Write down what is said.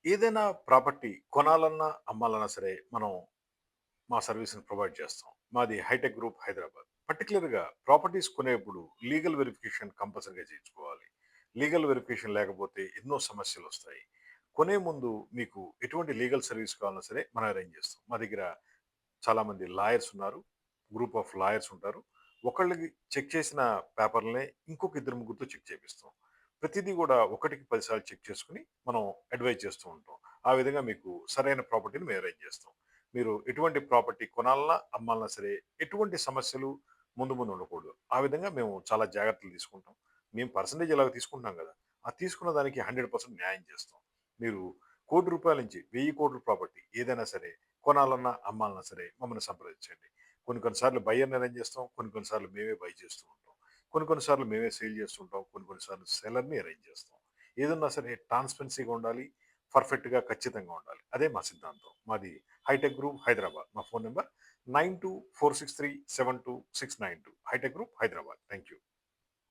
ఏదైనా ప్రాపర్టీ కొనాలన్నా, అమ్మాలన్నా సరే మనం మా సర్వీస్‌ని ప్రొవైడ్ చేస్తాం. మాది హైటెక్ గ్రూప్ హైదరాబాద్. పర్టిక్యులర్‌గా ప్రాపర్టీస్ కొనేప్పుడు లీగల్ వెరిఫికేషన్ కంపల్సరీగా చేయించుకోవాలి. లీగల్ వెరిఫికేషన్ లేకపోతే ఎన్నో సమస్యలొస్తాయి. కొనే ముందు మీకు ఎటువంటి లీగల్ సర్వీస్ కావాలన్నా సరే మనం అరేంజ్ చేస్తాం. మా దగ్గర చాలామంది లాయర్స్ ఉన్నారు. గ్రూప్ ఆఫ్ లాయర్స్ ఉంటారు. ఒకళ్ళకి చెక్ చేసిన పేపర్‌లనే ఇంకొక ఇద్దరు ముగ్గురితో చెక్ చేపిస్తాం. ప్రతిదీ గూడా ఒకటికి 10 సార్లు చెక్ చేసుకొని మనం అడ్వైజ్ చేస్తూ ఉంటాం. ఆ విధంగా మీకు సరైన ప్రాపర్టీని మేము అరేంజ్ చేస్తాం. మీరు ఎటువంటి ప్రాపర్టీ కొనాలన్నా, అమ్మాలన్నా సరే ఎటువంటి సమస్యలు ముందు ముందు ఉండకూడదు. ఆ విధంగా మేము చాలా జాగ్రత్తలు తీసుకుంటాం. మేము పర్సెంటేజ్ ఎలాగో తీసుకుంటున్నాం గదా! ఆ తీసుకున్న దానికి 100% న్యాయం చేస్తాం. మీరు రూ. 1,00,00,000 నుంచి 1,000,00,00,000 ప్రాపర్టీ ఏదైనా సరే కొనాలన్నా, అమ్మాలన్నా సరే మమ్మల్ని సంప్రదించండి. కొన్ని కొన్ని సార్లు బయర్‌ని అరేంజ్ చేస్తాం. కొన్ని కొన్ని సార్లు మేమే బై చేస్తూ ఉంటాం. కొన్ని కొన్ని సార్లు మేమే సేల్ చేస్తుంటాం. కొన్ని కొన్ని సార్లు సెల్లర్‌ని అరేంజ్ చేస్తాం. ఏదున్నా సరే ట్రాన్స్‌పరెన్సీగా ఉండాలి. పర్ఫెక్ట్‌గా ఖచ్చితంగా ఉండాలి. అదే మా సిద్ధాంతం. మాది హైటెక్ గ్రూప్ హైదరాబాద్. మా phone number 9246372692 hitech group Hyderabad. Thank you.